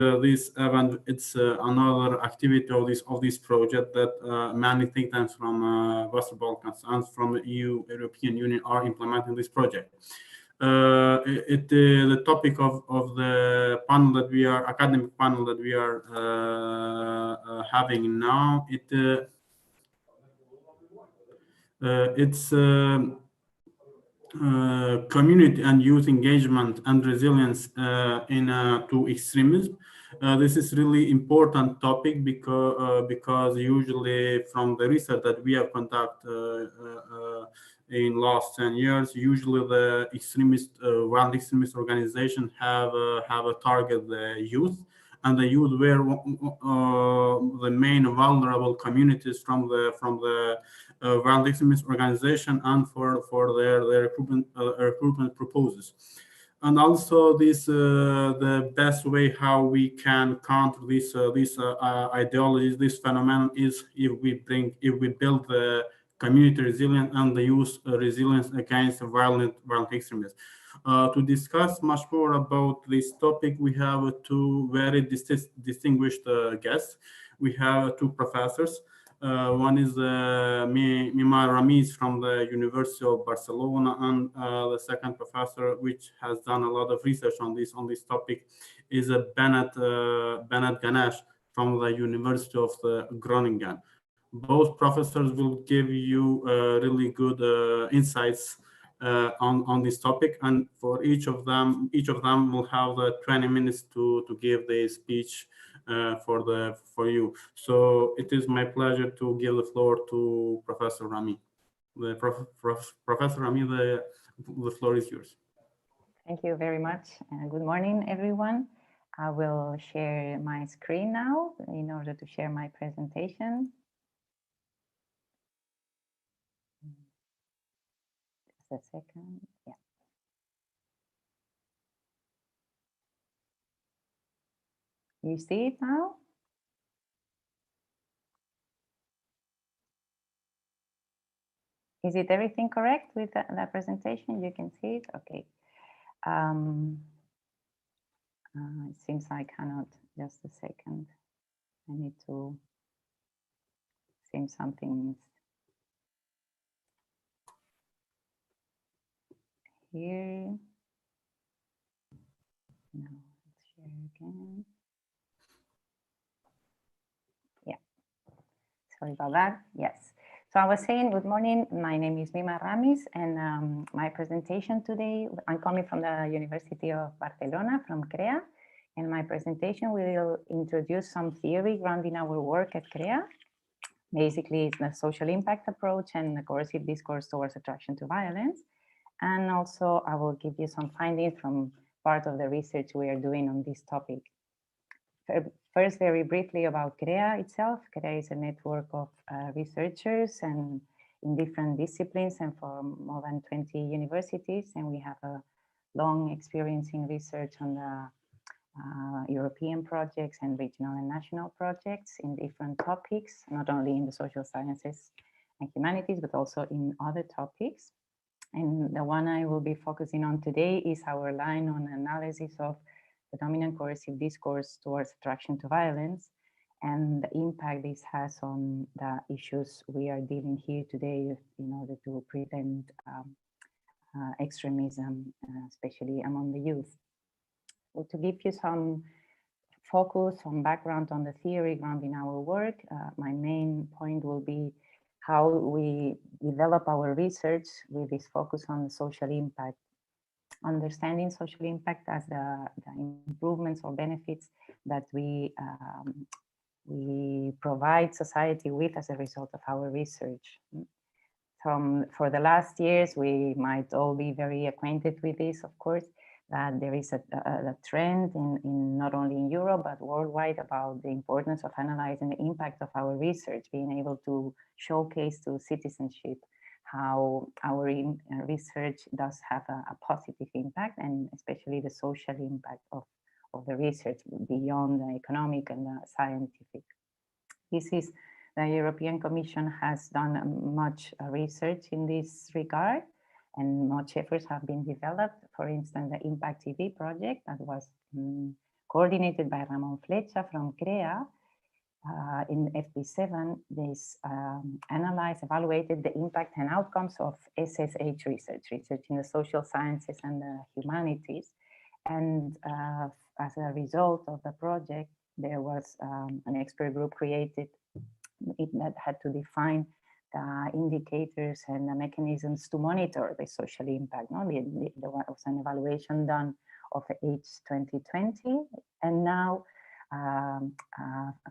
this event, it's another activity of this project that many think tanks from Western Balkans and from the European Union are implementing this project. The topic of the panel that we are, academic panel that we are having now, it's community and youth engagement and resilience to extremism. This is really important topic because usually from the research that we have conducted in last 10 years, usually the violent extremist organization have a target the youth, and the youth were the main vulnerable communities from the violent extremist organization and for their recruitment purposes. And also the best way how we can counter these ideologies, this phenomenon, is if we build the community resilience and the youth resilience against violent extremism. To discuss much more about this topic, we have two very distinguished guests. We have two professors. One is Mima Ramiz from the University of Barcelona, and the second professor, which has done a lot of research on this topic, is Bennett Ganesh from the University of Groningen. Both professors will give you really good insights on this topic, and for each of them will have 20 minutes to give the speech for you. So it is my pleasure to give the floor to Professor Rami. Professor Rami, the floor is yours. Thank you very much. Good morning, everyone. I will share my screen now in order to share my presentation. Just a second. Yeah. You see it now? Is it everything correct with the presentation? You can see it? Okay. It seems I cannot. Just a second. I need to. Seems something is here. No, let's share again. Yeah. Sorry about that. Yes. So I was saying, good morning, my name is Mima Ramiz, and my presentation today, I'm coming from the University of Barcelona, from CREA, and my presentation will introduce some theory grounding our work at CREA. Basically, it's the social impact approach and the coercive discourse towards attraction to violence. And also, I will give you some findings from part of the research we are doing on this topic. First, very briefly about CREA itself. CREA is a network of researchers and in different disciplines and from more than 20 universities. And we have a long experience in research on the European projects and regional and national projects in different topics, not only in the social sciences and humanities, but also in other topics. And the one I will be focusing on today is our line on analysis of the dominant coercive discourse towards attraction to violence and the impact this has on the issues we are dealing here today in order to prevent extremism, especially among the youth. So to give you some focus, some background on the theory grounding our work, my main point will be how we develop our research with this focus on the social impact. Understanding social impact as the improvements or benefits that we provide society with as a result of our research. For the last years, we might all be very acquainted with this, of course, that there is a trend in not only in Europe, but worldwide about the importance of analyzing the impact of our research, being able to showcase to citizenship how our research does have a positive impact, and especially the social impact of the research beyond the economic and the scientific. The European Commission has done much research in this regard, and much efforts have been developed. For instance, the Impact TV project that was coordinated by Ramon Flecha from CREA. In FP7, this evaluated the impact and outcomes of SSH research in the social sciences and the humanities. And as a result of the project, there was an expert group created that had to define the indicators and the mechanisms to monitor the social impact. No? There was an evaluation done of age 2020, and now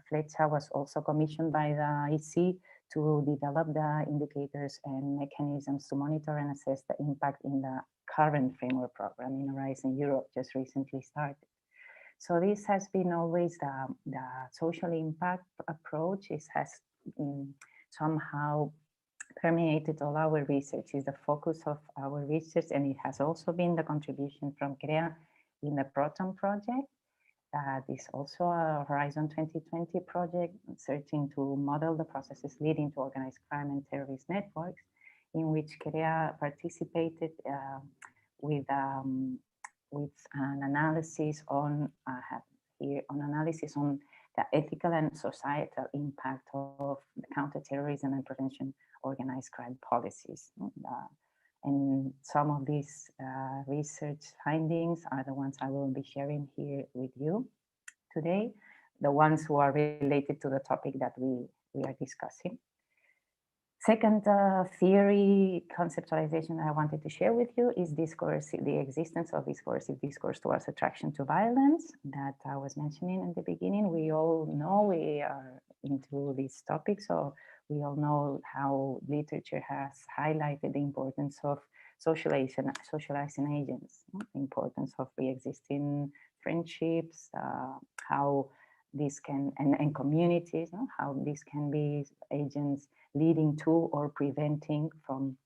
Flecha was also commissioned by the EC to develop the indicators and mechanisms to monitor and assess the impact in the current framework program in Horizon Europe, just recently started. So this has been always the social impact approach. It has somehow permeated all our research, is the focus of our research, and it has also been the contribution from CREA in the Proton project. That is also a Horizon 2020 project, searching to model the processes leading to organized crime and terrorist networks, in which CREA participated with an analysis on the ethical and societal impact of the counterterrorism and prevention organized crime policies. And some of these research findings are the ones I will be sharing here with you today, the ones who are related to the topic that we are discussing. Second theory conceptualization I wanted to share with you is the existence of this coercive discourse towards attraction to violence that I was mentioning in the beginning. We all know we are into this topic, so we all know how literature has highlighted the importance of socializing agents, the importance of pre-existing friendships, how this can, and communities, how this can be agents leading to or preventing from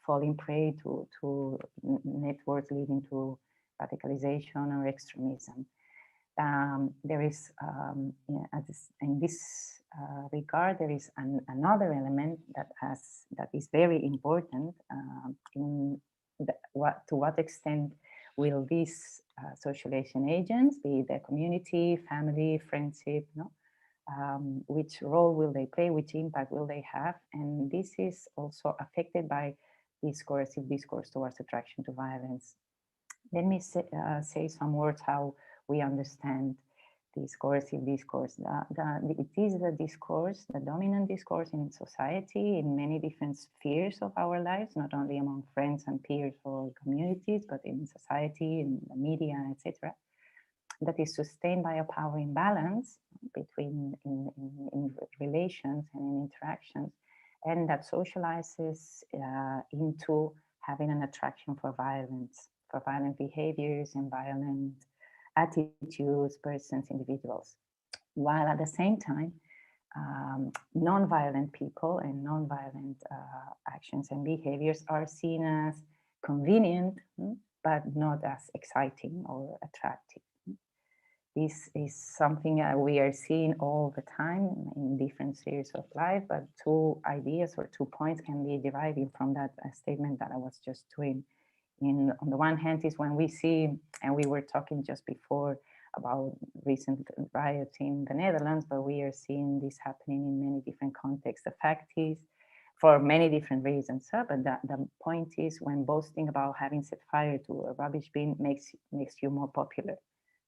falling prey to networks leading to radicalization or extremism. There is, in this regard, there is another element that is very important to what extent will these socialization agents be the community, family, friendship, which role will they play, which impact will they have? And this is also affected by this coercive discourse towards attraction to violence. Let me say some words how we understand this coercive discourse. It is the discourse, the dominant discourse in society in many different spheres of our lives, not only among friends and peers or communities, but in society, in the media, etc. That is sustained by a power imbalance between in relations and in interactions, and that socializes into having an attraction for violence, for violent behaviors and violent attitudes, persons, individuals, while at the same time, non-violent people and non-violent actions and behaviors are seen as convenient, but not as exciting or attractive. This is something we are seeing all the time in different spheres of life, but two ideas or 2 points can be derived from that statement that I was just doing. On the one hand is when we see, and we were talking just before about recent riots in the Netherlands, but we are seeing this happening in many different contexts. The fact is, for many different reasons, but the point is when boasting about having set fire to a rubbish bin makes you more popular,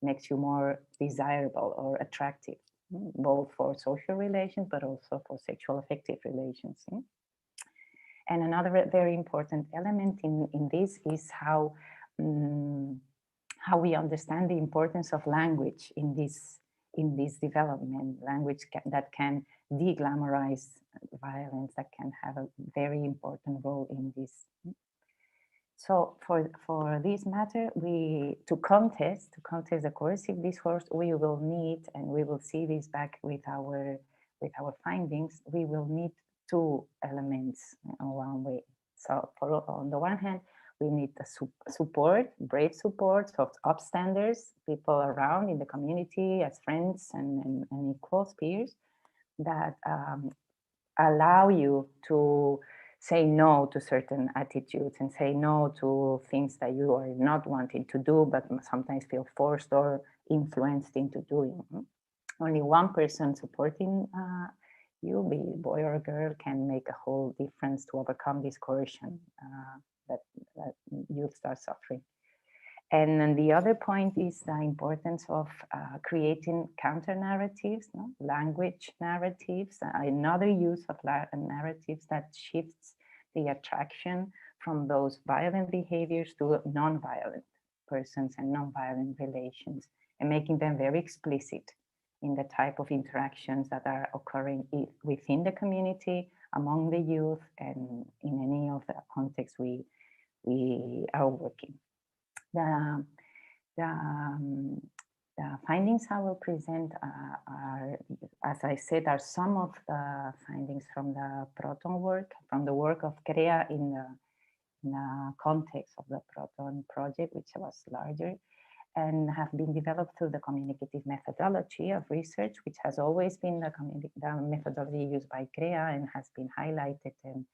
makes you more desirable or attractive, both for social relations, but also for sexual affective relations. And another very important element in this is how we understand the importance of language in this development, language that can de-glamorize violence, that can have a very important role in this. So for this matter, to contest the coercive discourse, we will need, and we will see this back with our findings, we will need 2 elements in one way. So on the one hand, we need the support, brave support of upstanders, people around in the community as friends and equal peers that allow you to say no to certain attitudes and say no to things that you are not wanting to do, but sometimes feel forced or influenced into doing. Only one person supporting you, be it boy or girl, can make a whole difference to overcome this coercion that youth are suffering. And then the other point is the importance of creating counter narratives, no? Language narratives, another use of narratives that shifts the attraction from those violent behaviors to non-violent persons and non-violent relations, and making them very explicit in the type of interactions that are occurring within the community, among the youth, and in any of the contexts we are working. The findings I will present are, as I said, are some of the findings from the Proton work, from the work of CREA in the context of the Proton project, which was larger, and have been developed through the communicative methodology of research, which has always been the methodology used by CREA and has been highlighted and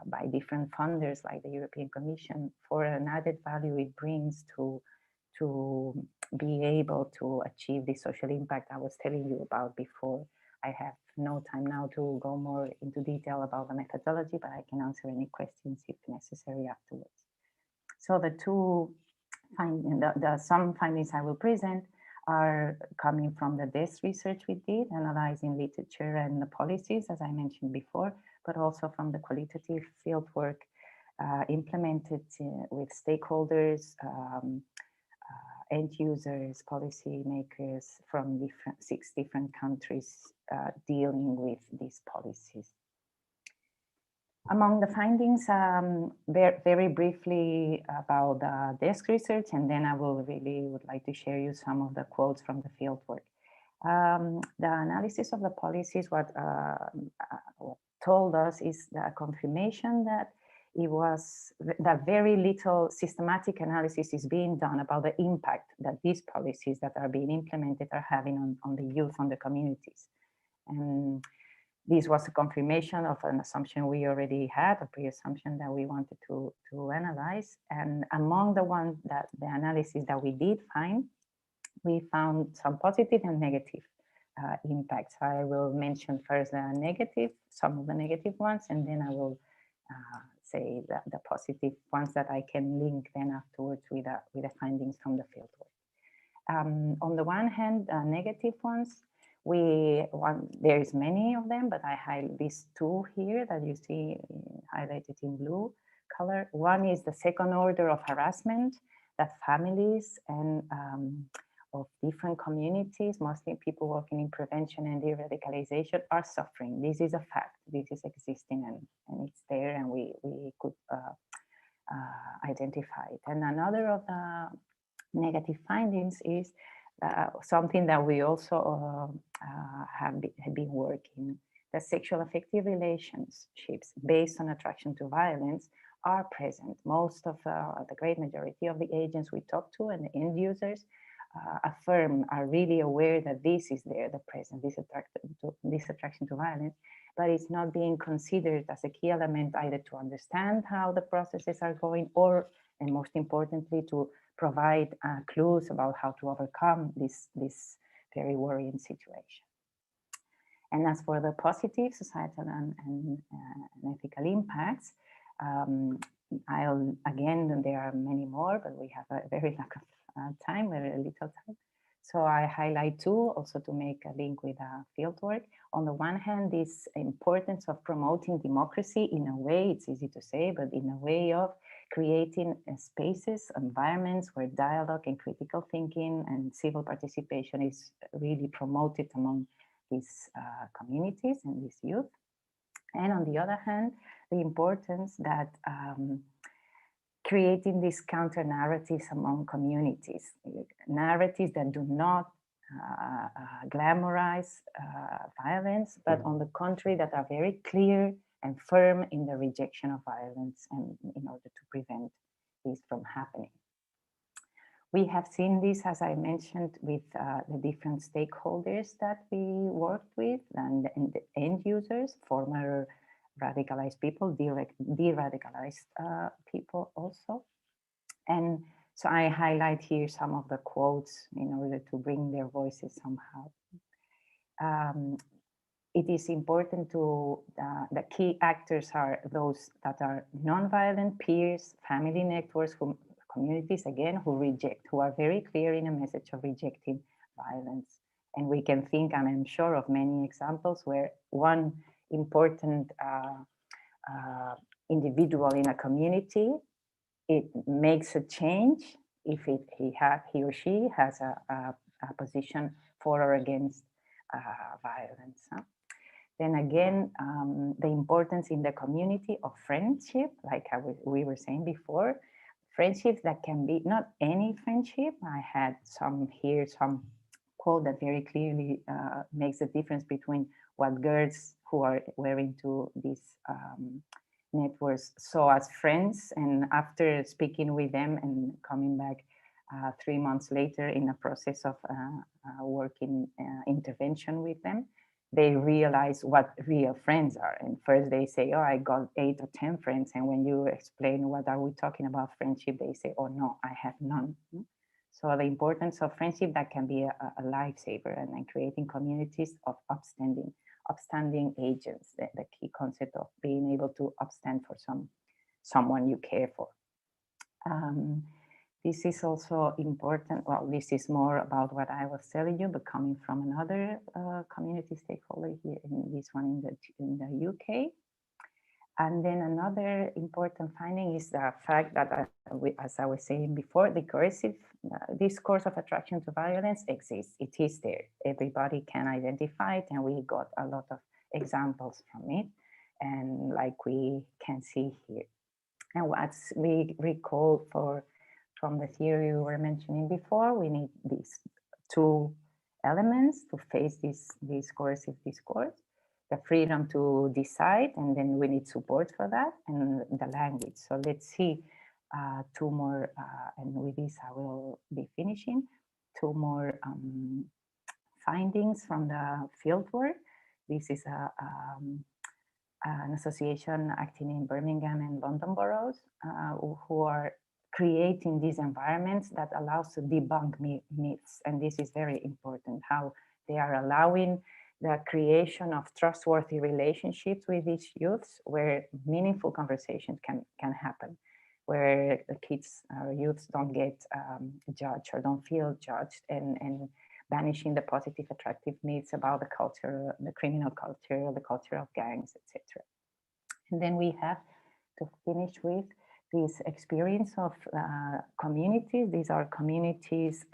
by different funders like the European Commission for an added value it brings to be able to achieve the social impact I was telling you about before. I have no time now to go more into detail about the methodology, but I can answer any questions if necessary afterwards. So the two some findings I will present are coming from the desk research we did, analyzing literature and the policies, as I mentioned before, but also from the qualitative field work implemented with stakeholders, end users, policy makers from 6 different countries dealing with these policies. Among the findings, very briefly about the desk research, and then I would like to share you some of the quotes from the field work. The analysis of the policies, what told us is the confirmation that that very little systematic analysis is being done about the impact that these policies that are being implemented are having on the youth, on the communities. And this was a confirmation of an assumption we already had, a pre-assumption that we wanted to analyze. And among the analysis that we did find, we found some positive and negative impacts. I will mention first the negative, some of the negative ones, and then I will say the positive ones that I can link then afterwards with the findings from the fieldwork. On the one hand, negative ones, there is many of them, but I highlight these 2 here that you see highlighted in blue color. One is the second order of harassment that families and of different communities, mostly people working in prevention and de-radicalisation, are suffering. This is a fact. This is existing and it's there, and we could identify it. And another of the negative findings is something that we also have been working. The sexual affective relationships based on attraction to violence are present. Most of the great majority of the agents we talk to and the end users are really aware that this is there, the present, this attraction to violence, but it's not being considered as a key element either to understand how the processes are going, or, and most importantly, to provide clues about how to overcome this very worrying situation. And as for the positive societal and ethical impacts, again, there are many more, but we have a very lack of time, very little time. So I highlight 2 also to make a link with fieldwork. On the one hand, this importance of promoting democracy in a way, it's easy to say, but in a way of creating spaces, environments where dialogue and critical thinking and civil participation is really promoted among these communities and these youth. And on the other hand, the importance that creating these counter narratives among communities, narratives that do not glamorize violence, but on the contrary, that are very clear and firm in the rejection of violence and in order to prevent this from happening. We have seen this, as I mentioned, with the different stakeholders that we worked with and the end users, former radicalized people, de-radicalized people also. And so I highlight here some of the quotes in order to bring their voices somehow. It is important to, the key actors are those that are non-violent peers, family networks, communities, again, who reject, who are very clear in a message of rejecting violence. And we can think, and I'm sure of many examples where one important individual in a community, it makes a change if he or she has a position for or against violence. Huh? Then again, the importance in the community of friendship, like we were saying before, friendships that can be not any friendship. I had some quote that very clearly makes a difference between what girls who were into these networks saw as friends, and after speaking with them and coming back 3 months later in a process of working intervention with them, they realize what real friends are. And first they say, oh, I got 8 or 10 friends. And when you explain what are we talking about friendship, they say, oh no, I have none. So the importance of friendship that can be a lifesaver, and then creating communities of upstanding agents, the key concept of being able to upstand for someone you care for. This is also important. Well, this is more about what I was telling you, but coming from another community stakeholder here, in this one in the UK. And then another important finding is the fact that, as I was saying before, the coercive discourse of attraction to violence exists. It is there. Everybody can identify it, and we got a lot of examples from it, and like we can see here. And what we recall from the theory we were mentioning before, we need these 2 elements to face this coercive discourse: the freedom to decide, and then we need support for that, and the language. So let's see 2 more, and with this I will be finishing, 2 more findings from the fieldwork. This is an association acting in Birmingham and London boroughs who are creating these environments that allows to debunk myths. And this is very important, how they are allowing the creation of trustworthy relationships with these youths where meaningful conversations can happen, where the kids or youths don't get judged or don't feel judged, and banishing the positive attractive myths about the culture, the criminal culture, the culture of gangs, etc. And then we have to finish with this experience of communities. These are communities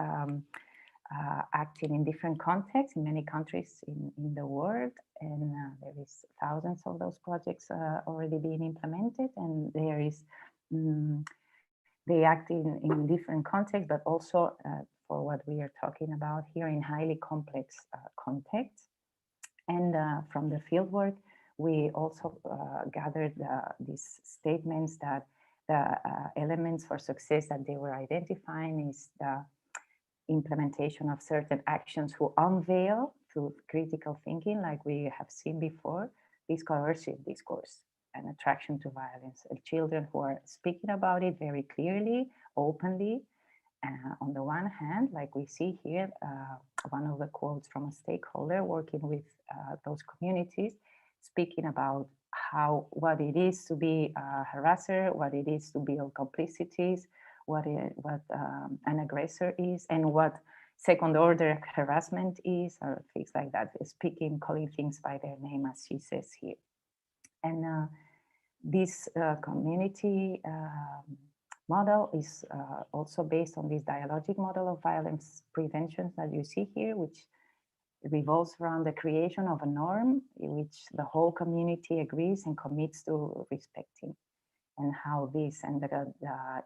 acting in different contexts in many countries in the world, and there is thousands of those projects already being implemented, and there is they act in different contexts, but also for what we are talking about here, in highly complex contexts. And from the fieldwork, we also gathered these statements that the elements for success that they were identifying is the implementation of certain actions who unveil through critical thinking, like we have seen before, this coercive discourse and attraction to violence. And children who are speaking about it very clearly, openly. On the one hand, like we see here, one of the quotes from a stakeholder working with those communities, speaking about what it is to be a harasser, what it is to build complicities, what an aggressor is, and what second order harassment is, or things like that. Speaking, calling things by their name, as she says here. And this community model is also based on this dialogic model of violence prevention that you see here, which revolves around the creation of a norm in which the whole community agrees and commits to respecting, and how this and the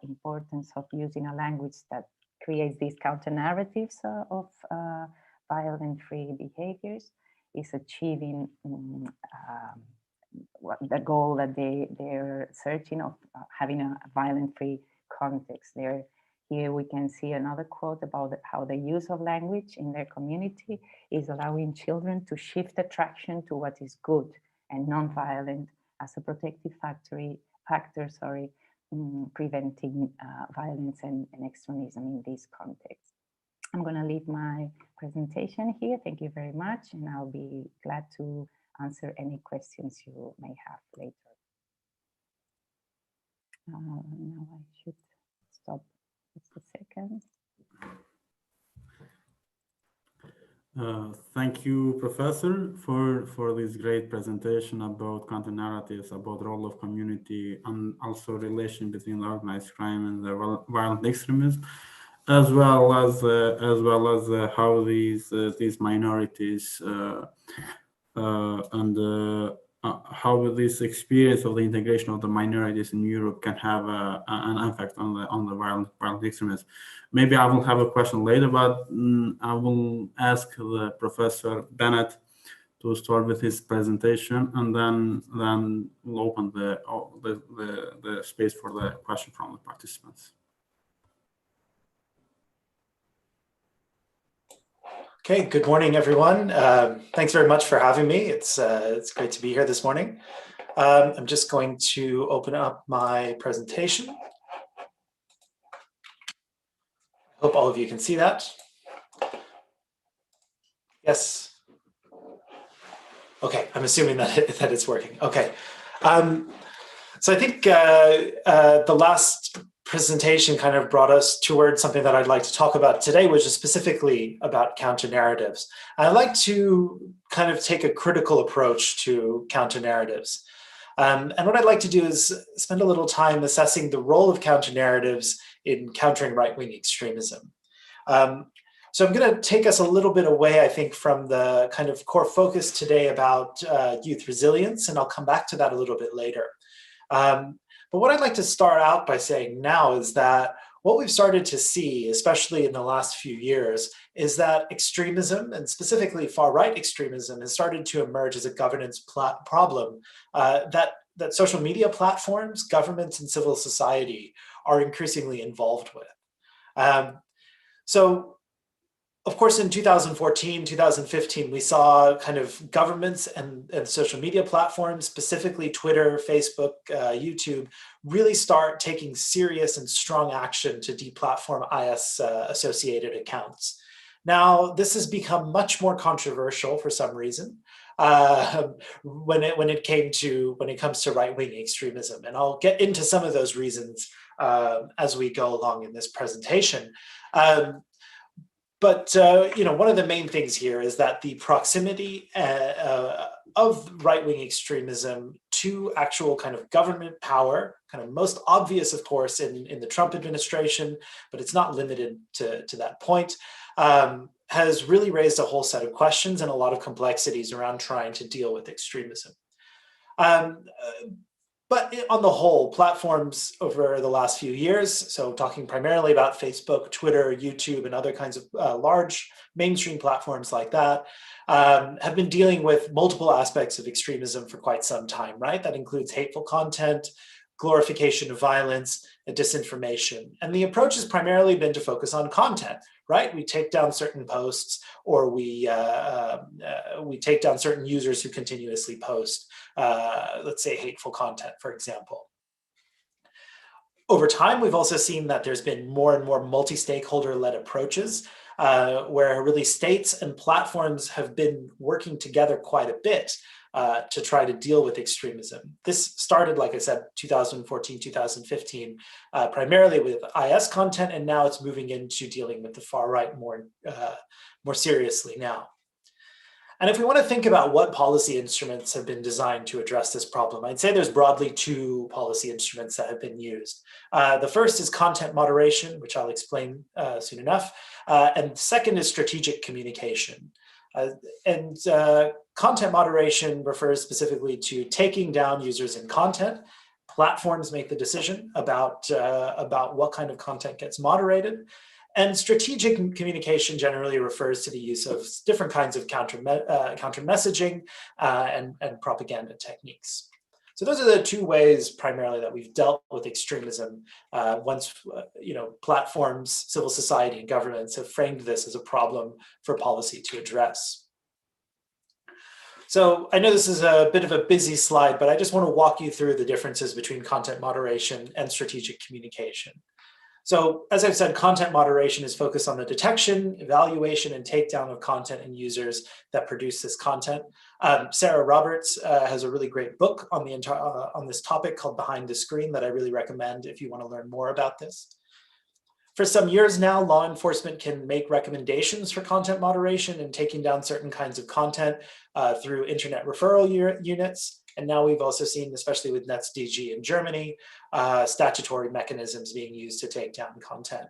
importance of using a language that creates these counter narratives of violent-free behaviors is achieving the goal that they're searching of, having a violent-free context. Here we can see another quote about how the use of language in their community is allowing children to shift attraction to what is good and non-violent as a protective factor, preventing violence and extremism in this context. I'm going to leave my presentation here. Thank you very much, and I'll be glad to answer any questions you may have later. Now I should stop just a second. Thank you, Professor, for this great presentation about counter-narratives, about the role of community, and also relation between organized crime and the violent extremism, as well as how these minorities and how this experience of the integration of the minorities in Europe can have an effect on the violent extremism. Maybe I will have a question later, but I will ask the Professor Bennett to start with his presentation, and then we'll open the space for the question from the participants. Okay, good morning, everyone. Thanks very much for having me. It's great to be here this morning. I'm just going to open up my presentation. I hope all of you can see that. Yes. Okay, I'm assuming that it's working. Okay. So I think the last presentation kind of brought us towards something that I'd like to talk about today, which is specifically about counter-narratives. I'd like to kind of take a critical approach to counter-narratives. And what I'd like to do is spend a little time assessing the role of counter-narratives in countering right-wing extremism. So I'm going to take us a little bit away, I think, from the kind of core focus today about youth resilience, and I'll come back to that a little bit later. But what I'd like to start out by saying now is that what we've started to see, especially in the last few years, is that extremism, and specifically far-right extremism, has started to emerge as a governance problem that social media platforms, governments, and civil society are increasingly involved with. So, of course, in 2014, 2015, we saw kind of governments and social media platforms, specifically Twitter, Facebook, YouTube, really start taking serious and strong action to deplatform IS-associated accounts. Now, this has become much more controversial for some reason when it comes to right-wing extremism, and I'll get into some of those reasons as we go along in this presentation. But one of the main things here is that the proximity of right-wing extremism to actual kind of government power, kind of most obvious, of course, in the Trump administration, but it's not limited to that point, has really raised a whole set of questions and a lot of complexities around trying to deal with extremism. But on the whole, platforms over the last few years, so talking primarily about Facebook, Twitter, YouTube, and other kinds of large mainstream platforms like that, have been dealing with multiple aspects of extremism for quite some time, right? That includes hateful content, glorification of violence, and disinformation. And the approach has primarily been to focus on content, right? We take down certain posts, or we take down certain users who continuously post, let's say, hateful content, for example. Over time, we've also seen that there's been more and more multi-stakeholder-led approaches where really states and platforms have been working together quite a bit to try to deal with extremism. This started, like I said, 2014, 2015, primarily with IS content, and now it's moving into dealing with the far right more seriously now. And if we want to think about what policy instruments have been designed to address this problem, I'd say there's broadly two policy instruments that have been used. The first is content moderation, which I'll explain soon enough, and the second is strategic communication. Content moderation refers specifically to taking down users in content. Platforms make the decision about what kind of content gets moderated. And strategic communication generally refers to the use of different kinds of counter messaging and propaganda techniques. So those are the two ways primarily that we've dealt with extremism once platforms, civil society, and governments have framed this as a problem for policy to address. So I know this is a bit of a busy slide, but I just want to walk you through the differences between content moderation and strategic communication. So as I've said, content moderation is focused on the detection, evaluation, and takedown of content and users that produce this content. Sarah Roberts has a really great book on this topic called Behind the Screen that I really recommend if you want to learn more about this. For some years now, law enforcement can make recommendations for content moderation and taking down certain kinds of content through internet referral units. And now we've also seen, especially with NetzDG in Germany, statutory mechanisms being used to take down content.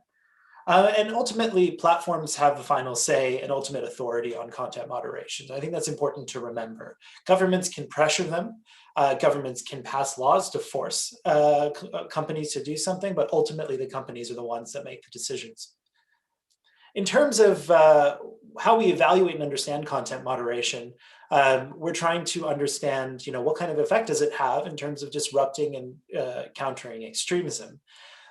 And ultimately, platforms have the final say and ultimate authority on content moderation. I think that's important to remember. Governments can pressure them. Governments can pass laws to force companies to do something, but ultimately the companies are the ones that make the decisions. In terms of how we evaluate and understand content moderation, we're trying to understand, what kind of effect does it have in terms of disrupting and countering extremism.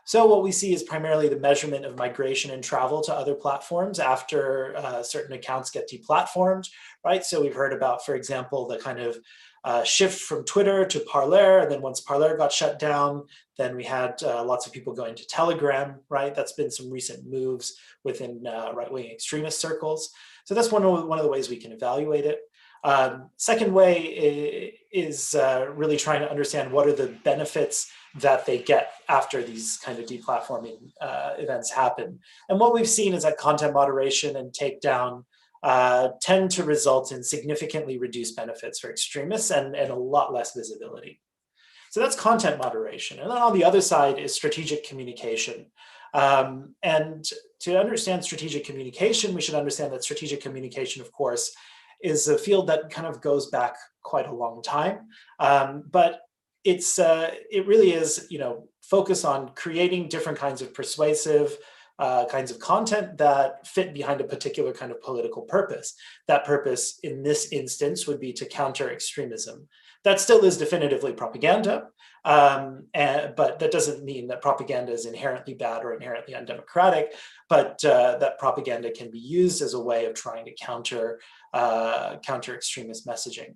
So what we see is primarily the measurement of migration and travel to other platforms after certain accounts get deplatformed, right? So we've heard about, for example, the kind of shift from Twitter to Parler, and then once Parler got shut down, then we had lots of people going to Telegram, right? That's been some recent moves within right-wing extremist circles. So that's one of the ways we can evaluate it. Second way is really trying to understand what are the benefits that they get after these kind of deplatforming events happen. And what we've seen is that content moderation and takedown tend to result in significantly reduced benefits for extremists and a lot less visibility. So that's content moderation. And then on the other side is strategic communication. And to understand strategic communication, we should understand that strategic communication, of course, is a field that kind of goes back quite a long time. But it really is, focus on creating different kinds of persuasive kinds of content that fit behind a particular kind of political purpose. That purpose in this instance would be to counter extremism. That still is definitively propaganda, but that doesn't mean that propaganda is inherently bad or inherently undemocratic, but that propaganda can be used as a way of trying to counter extremist messaging.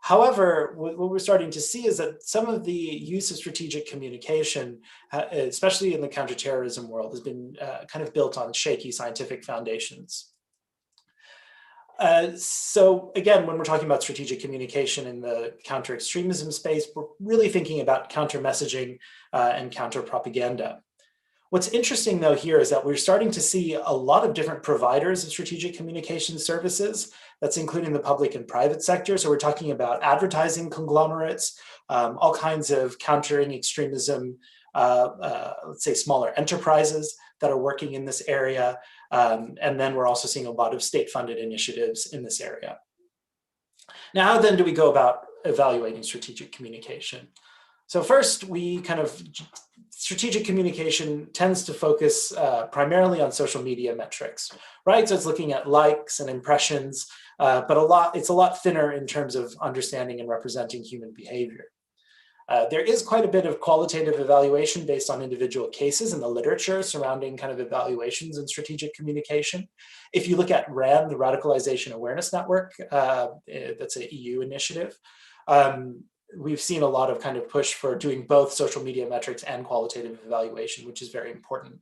However, what we're starting to see is that some of the use of strategic communication, especially in the counterterrorism world, has been kind of built on shaky scientific foundations. So again, when we're talking about strategic communication in the counter-extremism space, we're really thinking about counter-messaging and counter-propaganda. What's interesting, though, here is that we're starting to see a lot of different providers of strategic communication services. That's including the public and private sector. So we're talking about advertising conglomerates, all kinds of countering extremism, let's say smaller enterprises that are working in this area. And then we're also seeing a lot of state-funded initiatives in this area. Now, how then do we go about evaluating strategic communication? So first, strategic communication tends to focus primarily on social media metrics, right? So it's looking at likes and impressions, but it's a lot thinner in terms of understanding and representing human behavior. There is quite a bit of qualitative evaluation based on individual cases in the literature surrounding kind of evaluations in strategic communication. If you look at RAND, the Radicalisation Awareness Network, that's an EU initiative, we've seen a lot of kind of push for doing both social media metrics and qualitative evaluation, which is very important.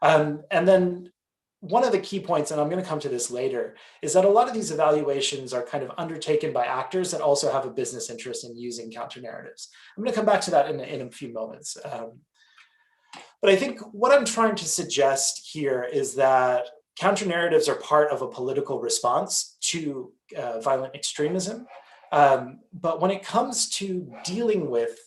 And then one of the key points, and I'm going to come to this later, is that a lot of these evaluations are kind of undertaken by actors that also have a business interest in using counter-narratives. I'm going to come back to that in a few moments. But I think what I'm trying to suggest here is that counter-narratives are part of a political response to violent extremism. But when it comes to dealing with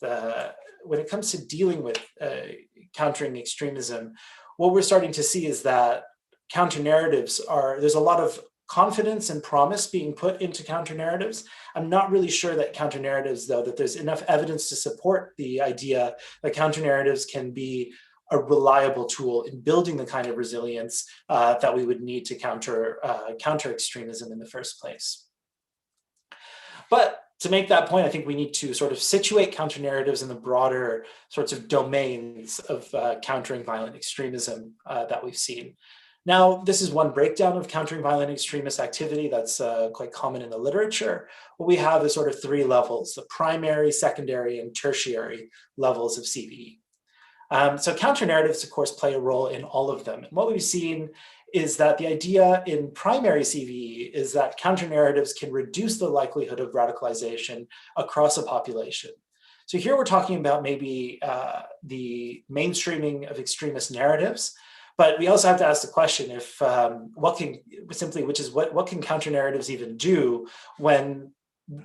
countering extremism, what we're starting to see is that counter-narratives there's a lot of confidence and promise being put into counter-narratives. I'm not really sure that counter-narratives, though, that there's enough evidence to support the idea that counter-narratives can be a reliable tool in building the kind of resilience that we would need to counter extremism in the first place. But to make that point, I think we need to sort of situate counter-narratives in the broader sorts of domains of countering violent extremism that we've seen. Now, this is one breakdown of countering violent extremist activity that's quite common in the literature. What we have is sort of three levels: the primary, secondary, and tertiary levels of CVE. So counter-narratives, of course, play a role in all of them. And what we've seen is that the idea in primary CVE is that counter-narratives can reduce the likelihood of radicalization across a population. So here we're talking about maybe the mainstreaming of extremist narratives, but we also have to ask the question if what can counter-narratives even do when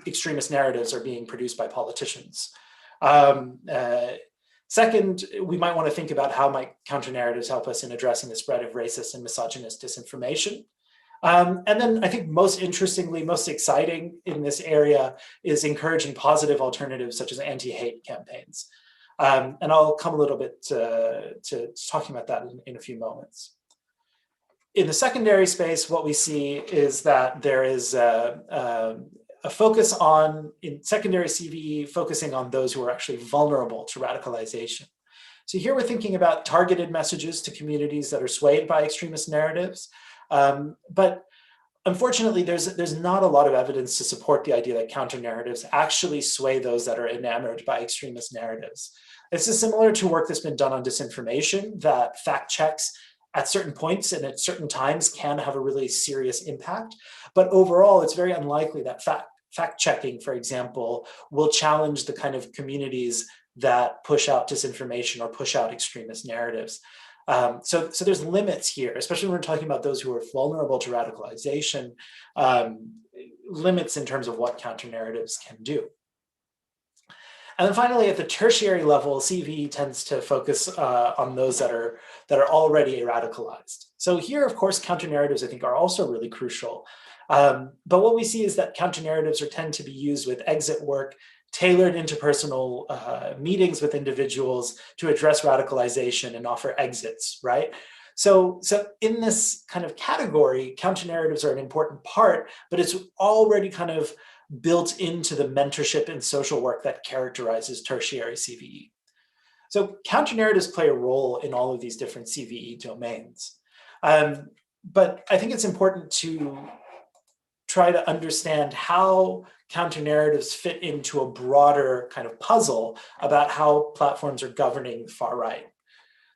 extremist narratives are being produced by politicians? Second, we might want to think about how might counter-narratives help us in addressing the spread of racist and misogynist disinformation. And then I think most interestingly, most exciting in this area is encouraging positive alternatives such as anti-hate campaigns. And I'll come a little bit to talking about that in a few moments. In the secondary space, what we see is that there is a focus on, in secondary CVE, focusing on those who are actually vulnerable to radicalization. So here we're thinking about targeted messages to communities that are swayed by extremist narratives. But unfortunately, there's not a lot of evidence to support the idea that counter-narratives actually sway those that are enamored by extremist narratives. This is similar to work that's been done on disinformation, that fact checks at certain points and at certain times can have a really serious impact. But overall, it's very unlikely that fact checking, for example, will challenge the kind of communities that push out disinformation or push out extremist narratives. So there's limits here, especially when we're talking about those who are vulnerable to radicalization, limits in terms of what counter-narratives can do. And then finally, at the tertiary level, CVE tends to focus on those that are already radicalized. So here, of course, counter-narratives, I think, are also really crucial. But what we see is that counter-narratives tend to be used with exit work, tailored interpersonal meetings with individuals to address radicalization and offer exits, right? So in this kind of category, counter-narratives are an important part, but it's already kind of built into the mentorship and social work that characterizes tertiary CVE. So counter-narratives play a role in all of these different CVE domains. But I think it's important to try to understand how counter-narratives fit into a broader kind of puzzle about how platforms are governing the far right.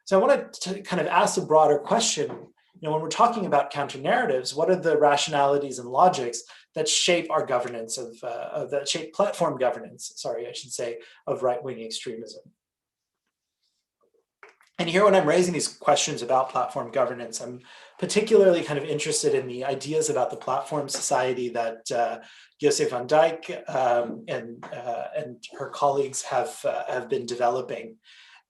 So I wanted to kind of ask a broader question. When we're talking about counter-narratives, what are the rationalities and logics that shape our governance that shape platform governance, of right-wing extremism? And here, when I'm raising these questions about platform governance, I'm particularly kind of interested in the ideas about the platform society that José van Dijk and her colleagues have been developing.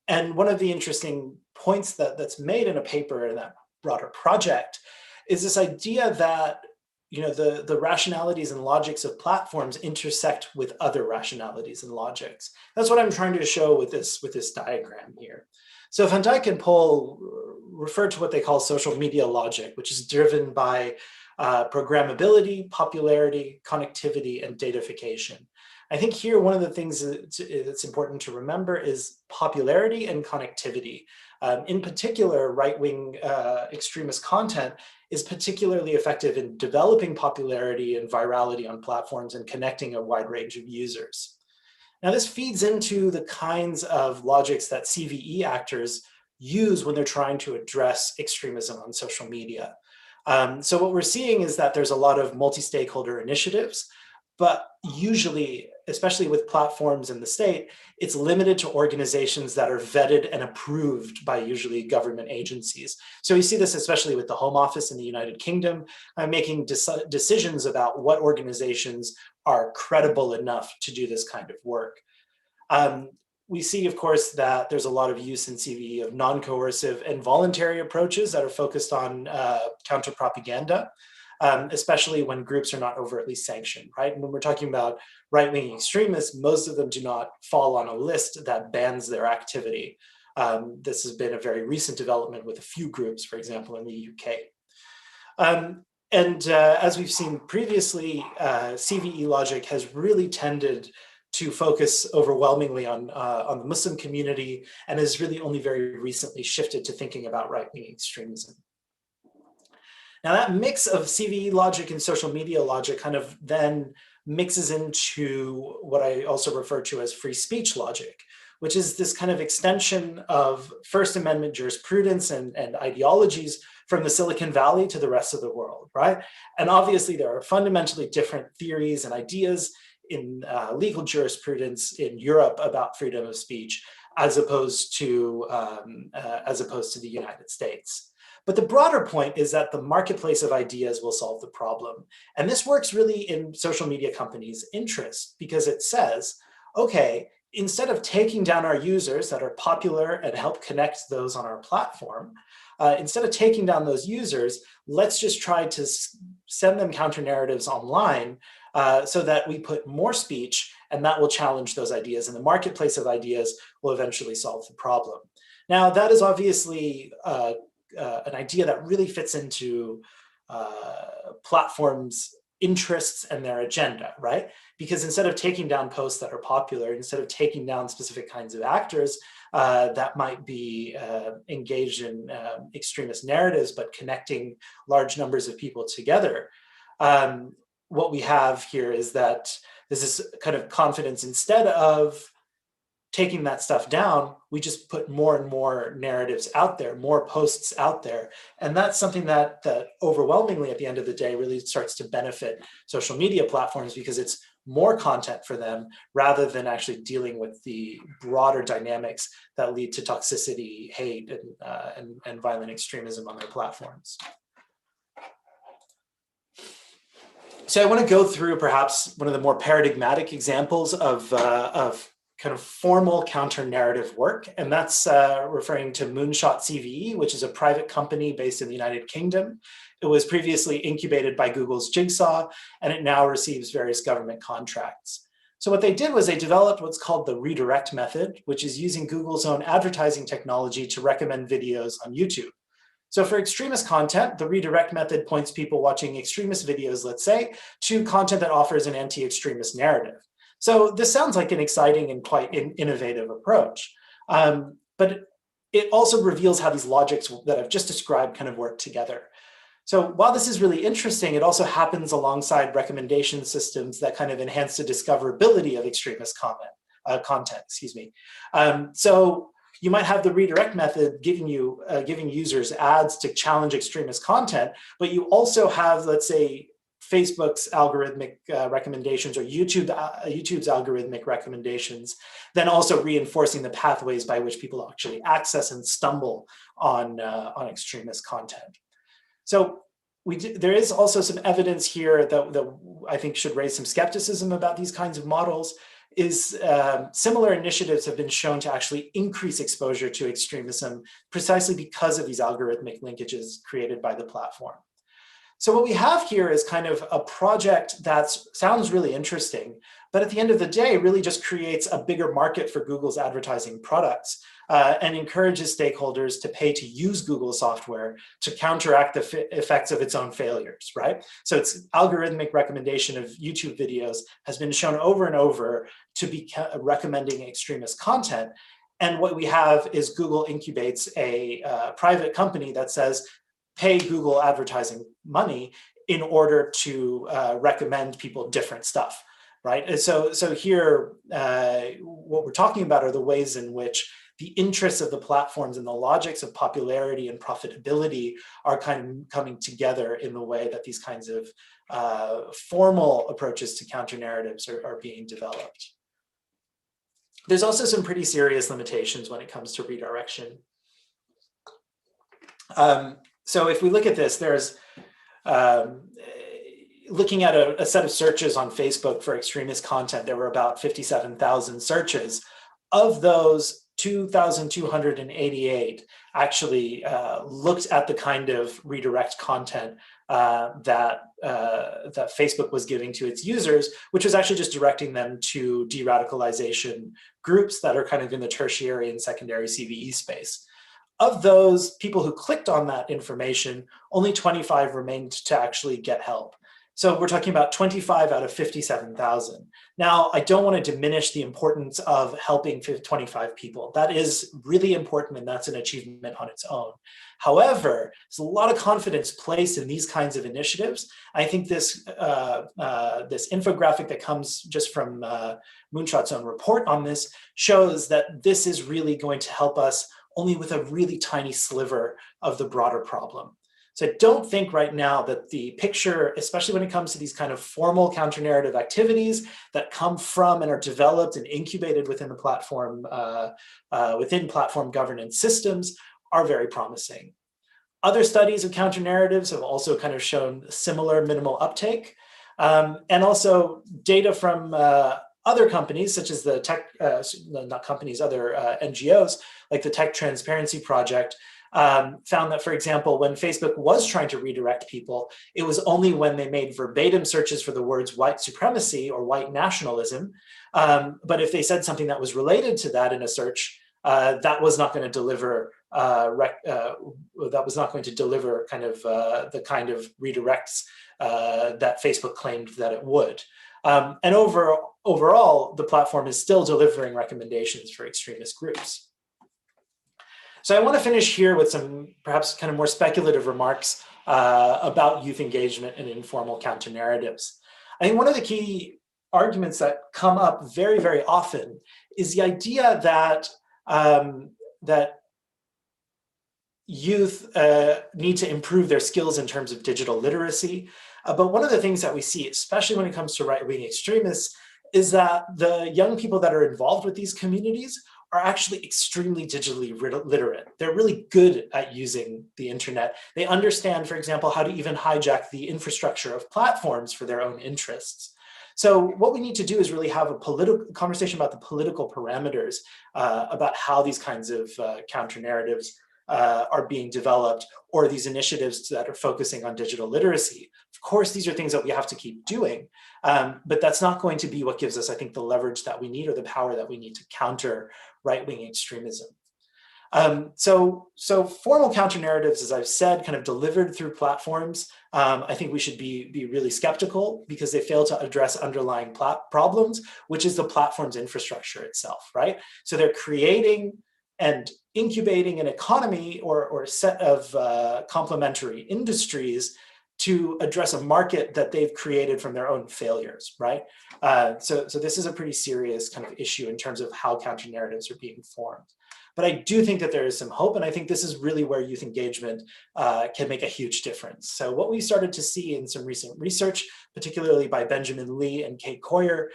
And one of the interesting points that's made in a paper in that broader project is this idea that the rationalities and logics of platforms intersect with other rationalities and logics. That's what I'm trying to show with this diagram here. So Van Dijk and Pohl refer to what they call social media logic, which is driven by programmability, popularity, connectivity, and datafication. I think here one of the things that's important to remember is popularity and connectivity. In particular, right-wing extremist content is particularly effective in developing popularity and virality on platforms and connecting a wide range of users. Now, this feeds into the kinds of logics that CVE actors use when they're trying to address extremism on social media. So what we're seeing is that there's a lot of multi-stakeholder initiatives, but usually, especially with platforms in the state, it's limited to organizations that are vetted and approved by usually government agencies. So we see this especially with the Home Office in the United Kingdom, making decisions about what organizations are credible enough to do this kind of work. We see, of course, that there's a lot of use in CVE of non-coercive and voluntary approaches that are focused on counter-propaganda, especially when groups are not overtly sanctioned, right? And when we're talking about right-wing extremists, most of them do not fall on a list that bans their activity. This has been a very recent development with a few groups, for example, in the UK. As we've seen previously, CVE logic has really tended to focus overwhelmingly on the Muslim community and has really only very recently shifted to thinking about right-wing extremism. Now that mix of CVE logic and social media logic kind of then mixes into what I also refer to as free speech logic, which is this kind of extension of First Amendment jurisprudence and ideologies from the Silicon Valley to the rest of the world, right? And obviously there are fundamentally different theories and ideas in legal jurisprudence in Europe about freedom of speech as opposed to the United States. But the broader point is that the marketplace of ideas will solve the problem. And this works really in social media companies' interest because it says, okay, instead of taking down our users that are popular and help connect those on our platform, instead of taking down those users, let's just try to send them counter narratives online so that we put more speech and that will challenge those ideas. And the marketplace of ideas will eventually solve the problem. Now, that is obviously an idea that really fits into platforms' interests and their agenda, right? Because instead of taking down posts that are popular, instead of taking down specific kinds of actors that might be engaged in extremist narratives, but connecting large numbers of people together, what we have here is that this is kind of confidence. Instead of taking that stuff down, we just put more and more narratives out there, more posts out there. And that's something that overwhelmingly at the end of the day really starts to benefit social media platforms because it's more content for them rather than actually dealing with the broader dynamics that lead to toxicity, hate, and violent extremism on their platforms. So I want to go through perhaps one of the more paradigmatic examples of kind of formal counter-narrative work, and that's referring to Moonshot CVE, which is a private company based in the United Kingdom. It was previously incubated by Google's Jigsaw, and it now receives various government contracts. So what they did was they developed what's called the redirect method, which is using Google's own advertising technology to recommend videos on YouTube. So for extremist content, the redirect method points people watching extremist videos, let's say, to content that offers an anti-extremist narrative. So this sounds like an exciting and quite innovative approach, but it also reveals how these logics that I've just described kind of work together. So while this is really interesting, it also happens alongside recommendation systems that kind of enhance the discoverability of extremist content. So you might have the redirect method giving users ads to challenge extremist content, but you also have, let's say, Facebook's algorithmic recommendations or YouTube's algorithmic recommendations, then also reinforcing the pathways by which people actually access and stumble on extremist content. So there is also some evidence here that I think should raise some skepticism about these kinds of models. Is similar initiatives have been shown to actually increase exposure to extremism precisely because of these algorithmic linkages created by the platform. So what we have here is kind of a project that sounds really interesting, but at the end of the day, really just creates a bigger market for Google's advertising products and encourages stakeholders to pay to use Google software to counteract the effects of its own failures, right? So its algorithmic recommendation of YouTube videos has been shown over and over to be recommending extremist content. And what we have is Google incubates a private company that says, pay Google advertising money in order to recommend people different stuff, right? And so here, what we're talking about are the ways in which the interests of the platforms and the logics of popularity and profitability are kind of coming together in the way that these kinds of formal approaches to counter-narratives are being developed. There's also some pretty serious limitations when it comes to redirection. So if we look at this, there's looking at a set of searches on Facebook for extremist content, there were about 57,000 searches. Of those, 2,288 actually looked at the kind of redirect content that Facebook was giving to its users, which was actually just directing them to de-radicalisation groups that are kind of in the tertiary and secondary CVE space. Of those people who clicked on that information, only 25 remained to actually get help. So we're talking about 25 out of 57,000. Now, I don't want to diminish the importance of helping 25 people. That is really important, and that's an achievement on its own. However, there's a lot of confidence placed in these kinds of initiatives. I think this, this infographic that comes just from Moonshot's own report on this shows that this is really going to help us only with a really tiny sliver of the broader problem. So I don't think right now that the picture, especially when it comes to these kind of formal counter-narrative activities that come from and are developed and incubated within the platform, within platform governance systems, are very promising. Other studies of counter-narratives have also kind of shown similar minimal uptake. And also data from other companies, such as the tech, not companies, other NGOs, like the Tech Transparency Project, found that, for example, when Facebook was trying to redirect people, it was only when they made verbatim searches for the words white supremacy or white nationalism. But if they said something that was related to that in a search, that was not going to deliver kind of the kind of redirects that Facebook claimed that it would. And overall, the platform is still delivering recommendations for extremist groups. So I want to finish here with some perhaps kind of more speculative remarks about youth engagement and informal counter-narratives. I think one of the key arguments that come up very, very often is the idea that, that youth need to improve their skills in terms of digital literacy. But one of the things that we see, especially when it comes to right-wing extremists, is that the young people that are involved with these communities are actually extremely digitally literate. They're really good at using the internet. They understand, for example, how to even hijack the infrastructure of platforms for their own interests. So what we need to do is really have a political conversation about the political parameters about how these kinds of counter-narratives are being developed, or these initiatives that are focusing on digital literacy. Of course, these are things that we have to keep doing, but that's not going to be what gives us, I think, the leverage that we need or the power that we need to counter right-wing extremism. So formal counter-narratives, as I've said, kind of delivered through platforms, I think we should be really skeptical because they fail to address underlying problems, which is the platform's infrastructure itself, right? So they're creating and incubating an economy or a set of complementary industries to address a market that they've created from their own failures, right? So this is a pretty serious kind of issue in terms of how counter-narratives are being formed. But I do think that there is some hope, and I think this is really where youth engagement can make a huge difference. So what we started to see in some recent research, particularly by Benjamin Lee and Kate Coyer,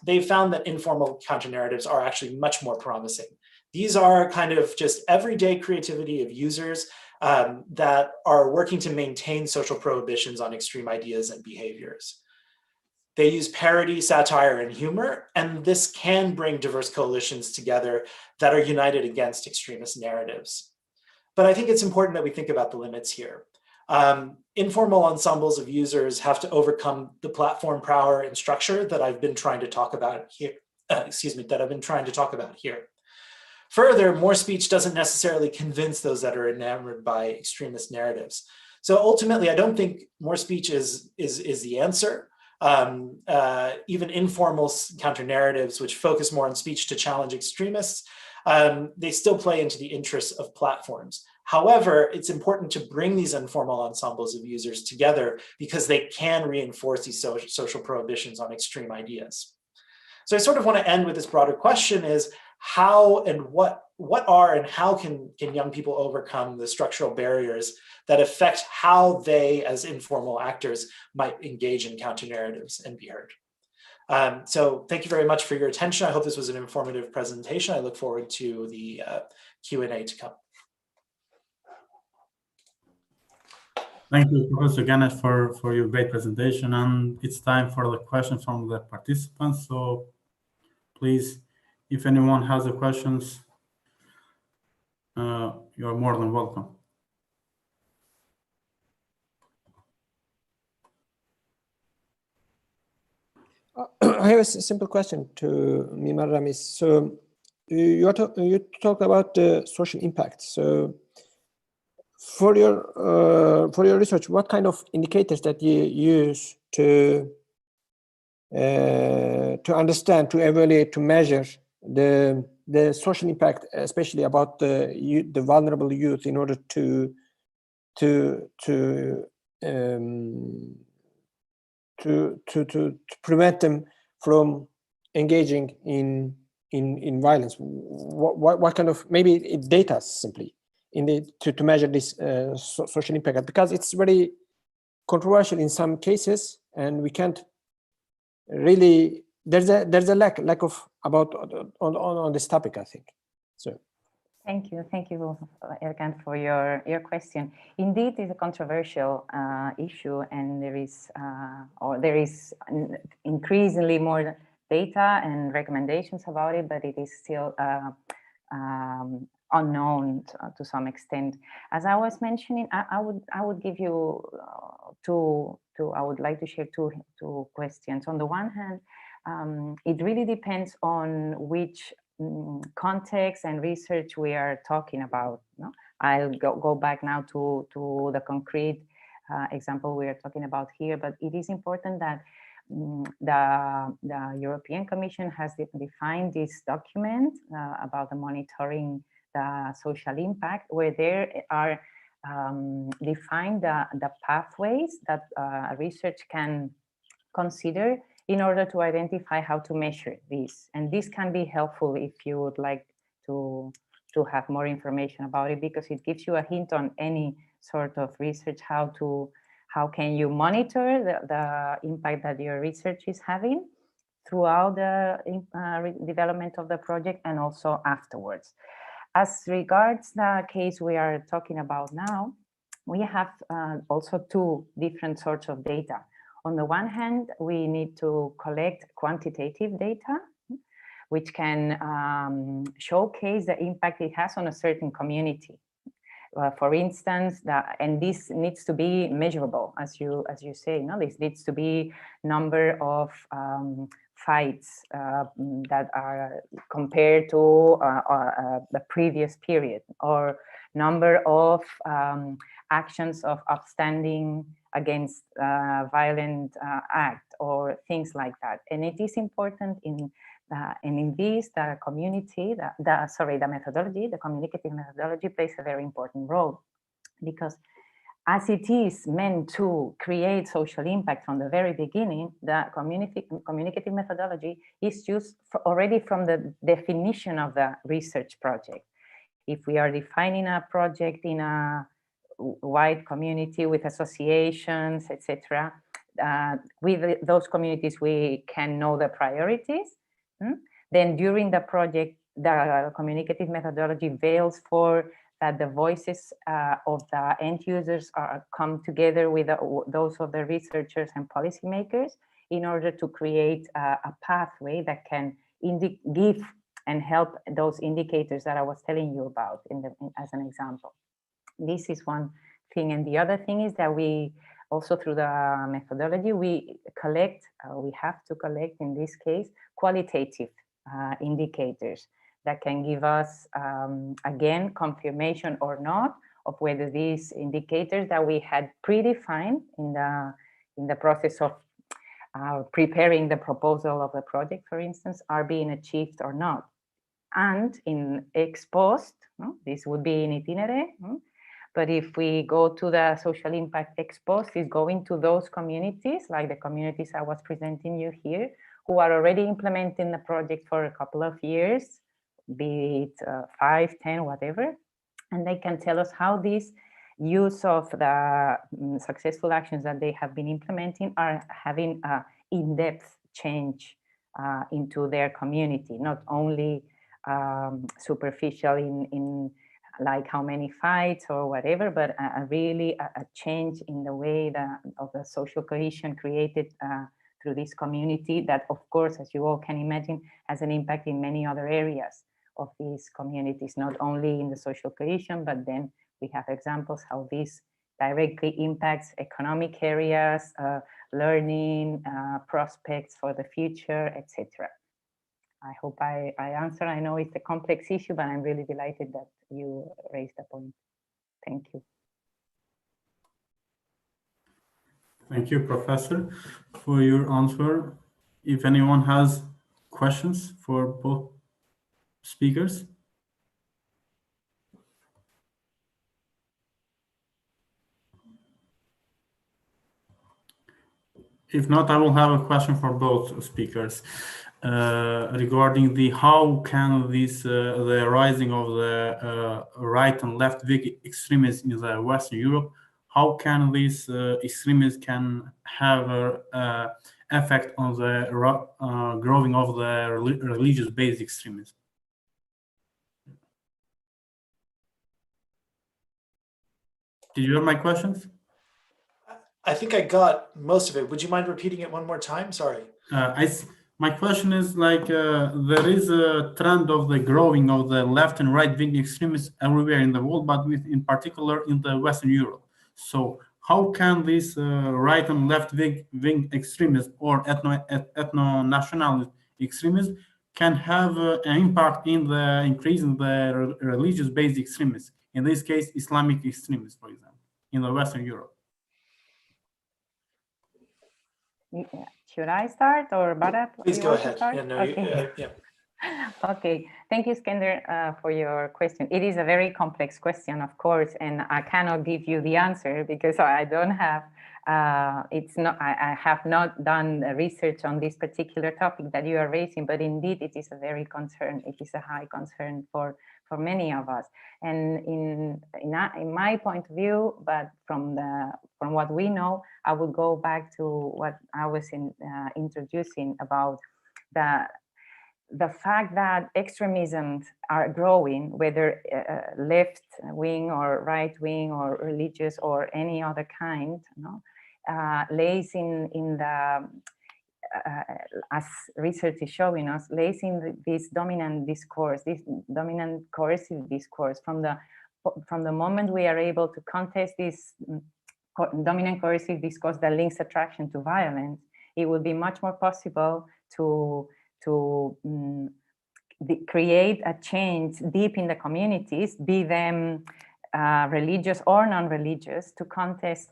they found that informal counter-narratives are actually much more promising. These are kind of just everyday creativity of users that are working to maintain social prohibitions on extreme ideas and behaviors. They use parody, satire, and humor, and this can bring diverse coalitions together that are united against extremist narratives. But I think it's important that we think about the limits here. Informal ensembles of users have to overcome the platform power and structure that I've been trying to talk about here. Further, more speech doesn't necessarily convince those that are enamored by extremist narratives. So ultimately, I don't think more speech is the answer. Even informal counter-narratives, which focus more on speech to challenge extremists, they still play into the interests of platforms. However, it's important to bring these informal ensembles of users together because they can reinforce these social prohibitions on extreme ideas. So I sort of want to end with this broader question is, how and what are and how can young people overcome the structural barriers that affect how they, as informal actors, might engage in counter-narratives and be heard? So thank you very much for your attention. I hope this was an informative presentation. I look forward to the Q&A to come. Thank you, Professor Gannett, for your great presentation. And it's time for the questions from the participants. So please, if anyone has the questions, you're more than welcome. I have a simple question to Mimar Ramiz. So you talk about the social impact. So For your research, what kind of indicators that you use to understand, to evaluate, to measure the social impact, especially about the vulnerable youth, in order to prevent them from engaging in violence? What kind of, maybe data simply to measure this social impact, because it's very controversial in some cases, and we can't really, there's a lack of about on this topic, I think. So thank you, Erkan, for your question. Indeed, it's a controversial issue, and there is increasingly more data and recommendations about it, but it is still unknown to some extent. As I was mentioning, I would give you I would like to share two questions. On the one hand, it really depends on which context and research we are talking about. No? I'll go back now to the concrete example we are talking about here, but it is important that the European Commission has defined this document about the monitoring the social impact, where there are defined the pathways that research can consider in order to identify how to measure this. And this can be helpful if you would like to have more information about it, because it gives you a hint on any sort of research, how can you monitor the impact that your research is having throughout the development of the project and also afterwards. As regards the case we are talking about now, we have also two different sorts of data. On the one hand, we need to collect quantitative data, which can showcase the impact it has on a certain community. For instance, and this needs to be measurable, as you say. No, this needs to be number of fights that are compared to the previous period, or number of actions of upstanding against violent act, or things like that. And it is important in this, the community, the methodology, the communicative methodology plays a very important role, because as it is meant to create social impact from the very beginning, the communicative methodology is used already from the definition of the research project. If we are defining a project in a wide community with associations, etc., with those communities, we can know the priorities. Then during the project, the communicative methodology veils for that the voices of the end users come together with those of the researchers and policymakers in order to create a pathway that can give and help those indicators that I was telling you about as an example. This is one thing. And the other thing is that we also, through the methodology, we have to collect, in this case, qualitative indicators that can give us, again, confirmation or not of whether these indicators that we had predefined in the process of preparing the proposal of the project, for instance, are being achieved or not. And in ex post, this would be in itinere, but if we go to the social impact ex post, is going to those communities, like the communities I was presenting you here, who are already implementing the project for a couple of years, be it 5, 10, whatever, and they can tell us how this use of the successful actions that they have been implementing are having an in-depth change into their community, not only superficial in like how many fights or whatever, but really a change in the way of the social cohesion created through this community that, of course, as you all can imagine, has an impact in many other areas of these communities, not only in the social cohesion, but then we have examples how this directly impacts economic areas, learning, prospects for the future, etc. I hope I answer. I know it's a complex issue, but I'm really delighted that you raised the point. Thank you. Thank you, Professor, for your answer. If anyone has questions for both speakers. If not, I will have a question for both speakers regarding the how can this the rising of the right and left wing extremism in the Western Europe, how can this extremism can have an effect on the growing of the religious-based extremism? Did you hear my questions? I think I got most of it. Would you mind repeating it one more time? Sorry. My question is like there is a trend of the growing of the left and right wing extremists everywhere in the world, but in particular in the Western Europe. So how can this right and left wing extremism or ethno-nationalist extremism can have an impact in the increase in the religious-based extremism, in this case Islamic extremism, for example, in the Western Europe? Should I start or Bharat? Please go ahead. Yeah, no, okay. Okay, thank you, Skender, for your question. It is a very complex question, of course, and I cannot give you the answer because I don't have. I have not done research on this particular topic that you are raising, but indeed, it is a very concern. It is a high concern for many of us. And in my point of view, but from what we know, I would go back to what I was introducing about the fact that extremisms are growing, whether left wing or right wing or religious or any other kind, lays in the as research is showing us, lays in this dominant discourse, this dominant coercive discourse. From the moment we are able to contest this dominant coercive discourse that links attraction to violence, it will be much more possible to create a change deep in the communities, be them religious or non-religious, to contest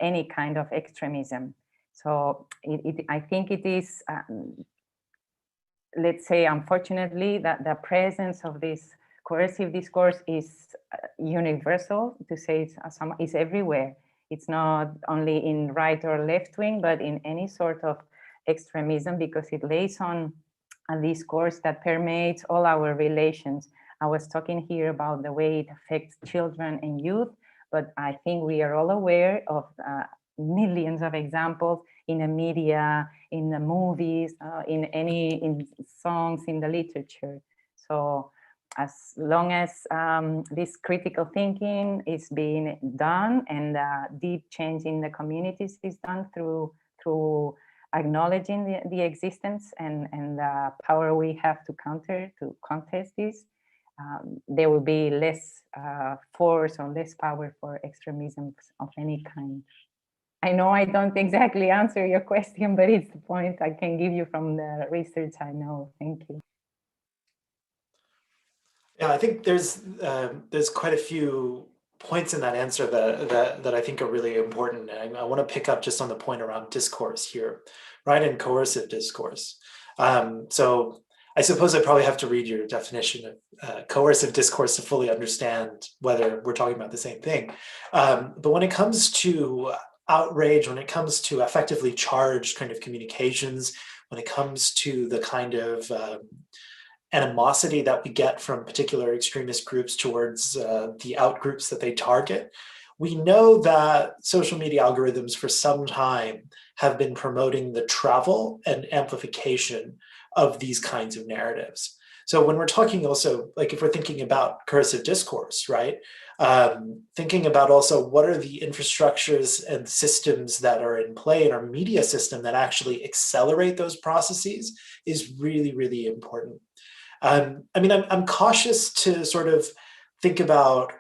any kind of extremism. So I think it is, let's say, unfortunately, that the presence of this coercive discourse is universal, to say it's everywhere. It's not only in right or left wing, but in any sort of extremism, because it lays on a discourse that permeates all our relations. I was talking here about the way it affects children and youth, but I think we are all aware of millions of examples in the media, in the movies, in songs, in the literature. So as long as this critical thinking is being done and deep change in the communities is done through acknowledging the existence and the power we have to contest this, there will be less force or less power for extremism of any kind. I know I don't exactly answer your question, but it's the point I can give you from the research I know. Thank you. Yeah, I think there's quite a few points in that answer that I think are really important. And I want to pick up just on the point around discourse here, right? And coercive discourse. So I suppose I probably have to read your definition of coercive discourse to fully understand whether we're talking about the same thing. But when it comes to outrage, when it comes to effectively charged kind of communications, when it comes to the kind of animosity that we get from particular extremist groups towards the outgroups that they target, we know that social media algorithms for some time have been promoting the travel and amplification of these kinds of narratives. So when we're talking also, like if we're thinking about coercive discourse, right? Thinking about also what are the infrastructures and systems that are in play in our media system that actually accelerate those processes is really, really important. I mean, I'm cautious to sort of think about,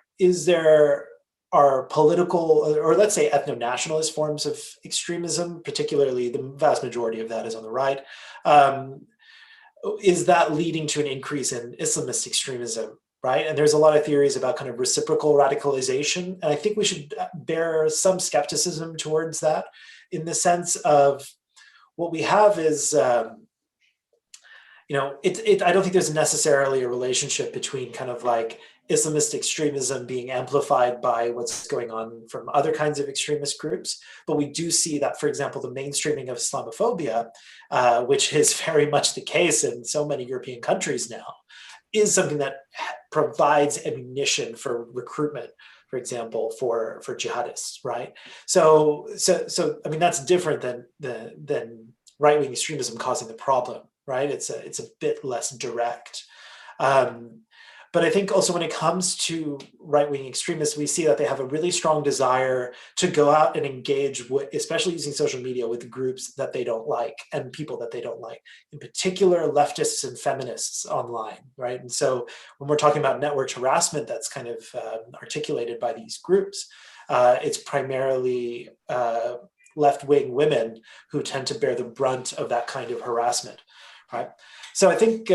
are political, or let's say ethno-nationalist forms of extremism, particularly the vast majority of that is on the right, is that leading to an increase in Islamist extremism, right? And there's a lot of theories about kind of reciprocal radicalization, and I think we should bear some skepticism towards that. in the sense of what we have is, you know, I don't think there's necessarily a relationship between kind of like Islamist extremism being amplified by what's going on from other kinds of extremist groups. But we do see that, for example, the mainstreaming of Islamophobia, which is very much the case in so many European countries now, is something that provides ammunition for recruitment, for example, for jihadists, right? So I mean, that's different than right-wing extremism causing the problem, right? It's a bit less direct. But I think also when it comes to right-wing extremists, we see that they have a really strong desire to go out and engage with, especially using social media, with groups that they don't like and people that they don't like, in particular leftists and feminists online, right? And so when we're talking about network harassment that's kind of articulated by these groups, it's primarily left-wing women who tend to bear the brunt of that kind of harassment, right? So I think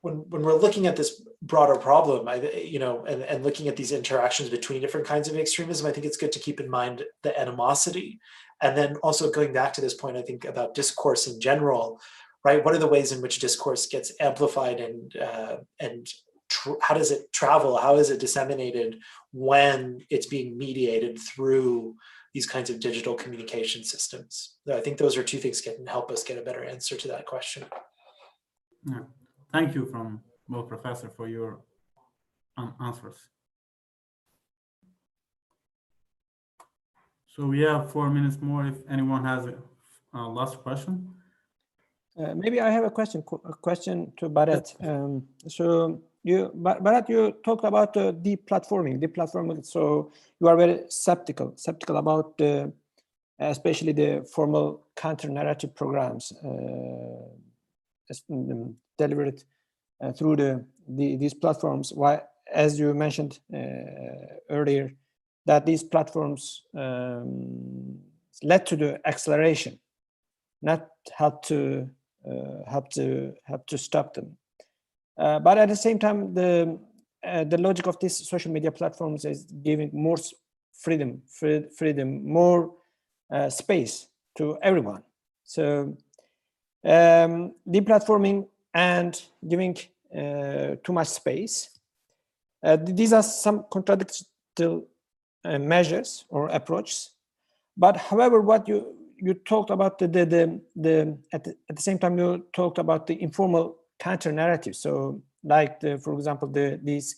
when we're looking at this broader problem, and looking at these interactions between different kinds of extremism, I think it's good to keep in mind the animosity. And then also going back to this point, I think about discourse in general, right? What are the ways in which discourse gets amplified and how does it travel? How is it disseminated when it's being mediated through these kinds of digital communication systems? So I think those are two things that can help us get a better answer to that question. Yeah. Thank you from both professor for your answers. So we have 4 minutes more if anyone has a last question. Maybe I have a question to Bharat. So Bharat, you talked about deplatforming. So you are very skeptical about especially the formal counter-narrative programs delivered through these platforms. Why, as you mentioned earlier, that these platforms led to the acceleration, not help to stop them. But at the same time, the logic of these social media platforms is giving more freedom, more space to everyone. So deplatforming and giving too much space. These are some contradictory measures or approaches. But however, what you talked about at the same time, you talked about the informal counter narrative. So like for example, this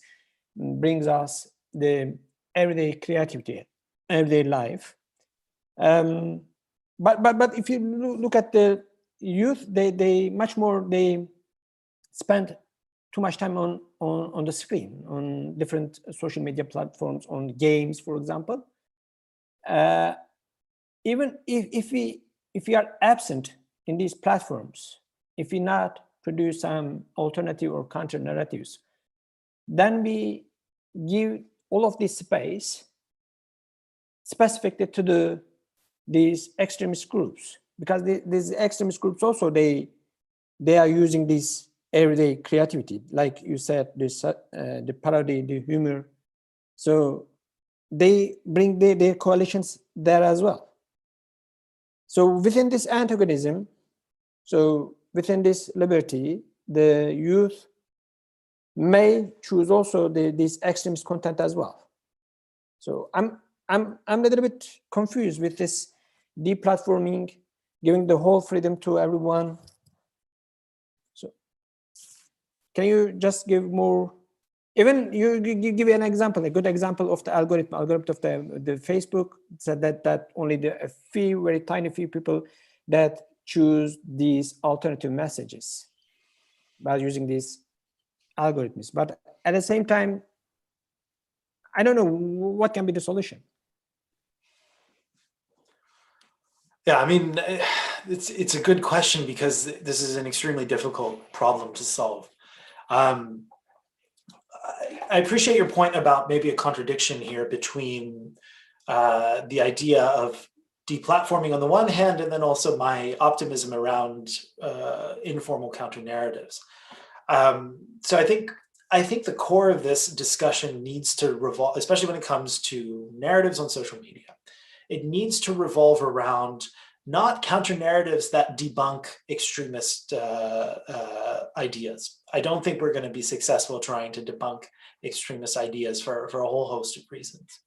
brings us the everyday creativity, everyday life. But if you look at the youth, they spend too much time on the screen, on different social media platforms, on games, for example. Even if we are absent in these platforms, if we not produce some alternative or counter narratives, then we give all of this space specifically to these extremist groups, because these extremist groups also they are using this everyday creativity, like you said, the parody, the humor. So they bring their coalitions there as well. So within this antagonism, so within this liberty, the youth may choose also this extremist content as well. So I'm a little bit confused with this deplatforming, giving the whole freedom to everyone. So can you just give more? Even you give an example, a good example of the algorithm of the Facebook, said that only a few, very tiny few people that choose these alternative messages by using these algorithms. But at the same time, I don't know what can be the solution. Yeah, I mean, it's a good question, because this is an extremely difficult problem to solve. I appreciate your point about maybe a contradiction here between the idea of deplatforming on the one hand, and then also my optimism around informal counter-narratives. So I think the core of this discussion needs to revolve, especially when it comes to narratives on social media. it needs to revolve around not counter-narratives that debunk extremist ideas. I don't think we're going to be successful trying to debunk extremist ideas for a whole host of reasons.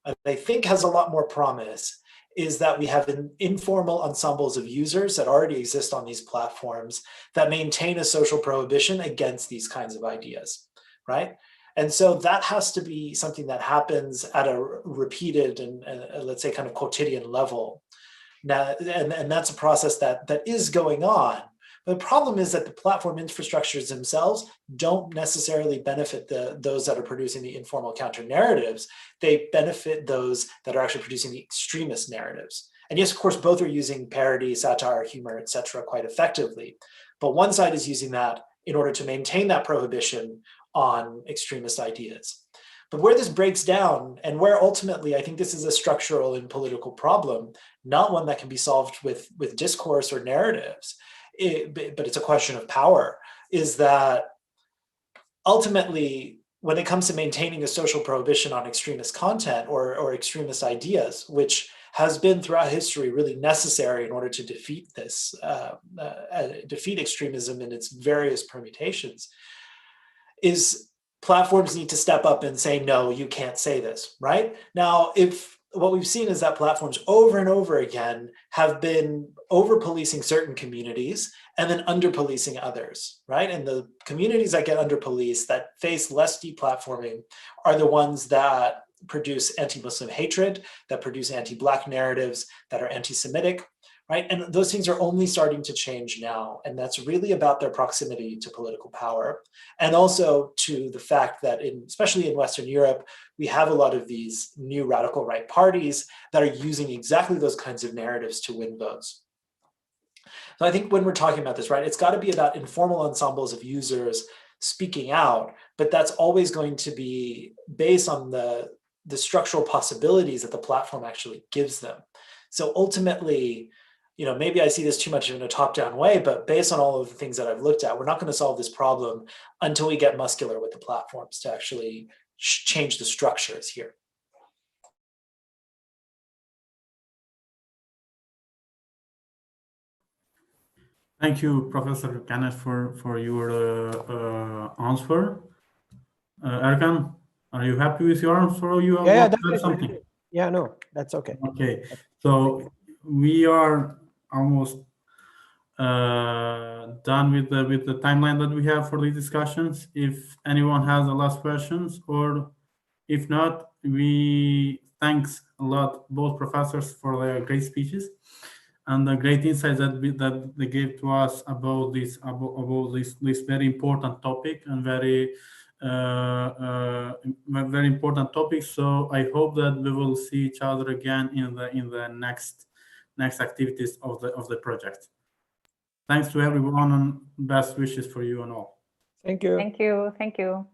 What I think has a lot more promise is that we have informal ensembles of users that already exist on these platforms that maintain a social prohibition against these kinds of ideas, right? And so that has to be something that happens at a repeated and let's say kind of quotidian level. Now, and that's a process that is going on. But the problem is that the platform infrastructures themselves don't necessarily benefit those that are producing the informal counter-narratives. They benefit those that are actually producing the extremist narratives. And yes, of course, both are using parody, satire, humor, etc. quite effectively. But one side is using that in order to maintain that prohibition on extremist ideas. But where this breaks down, and where ultimately I think this is a structural and political problem, not one that can be solved with discourse or narratives, but it's a question of power, is that ultimately, when it comes to maintaining a social prohibition on extremist content or extremist ideas, which has been throughout history really necessary in order to defeat this, defeat extremism in its various permutations, is platforms need to step up and say, no, you can't say this, right? Now, if what we've seen is that platforms over and over again have been over-policing certain communities and then under-policing others, right? And the communities that get under-policed, that face less deplatforming, are the ones that produce anti-Muslim hatred, that produce anti-Black narratives, that are anti-Semitic, right? And those things are only starting to change now. And that's really about their proximity to political power. And also to the fact that especially in Western Europe, we have a lot of these new radical right parties that are using exactly those kinds of narratives to win votes. So I think when we're talking about this, right, it's got to be about informal ensembles of users speaking out, but that's always going to be based on the structural possibilities that the platform actually gives them. So ultimately, you know, maybe I see this too much in a top-down way, but based on all of the things that I've looked at, we're not going to solve this problem until we get muscular with the platforms to actually change the structures here. Thank you, Professor Kenneth, for your answer. Erkan, are you happy with your answer, or you want to add something? Yeah, no, that's okay. Okay, so we are almost done with the timeline that we have for the discussions. If anyone has the last questions, or if not, we thanks a lot both professors for their great speeches and the great insights that they gave to us about this very important topic and very important topic. So I hope that we will see each other again in the next activities of the project. Thanks to everyone, and best wishes for you and all. Thank you. Thank you. Thank you.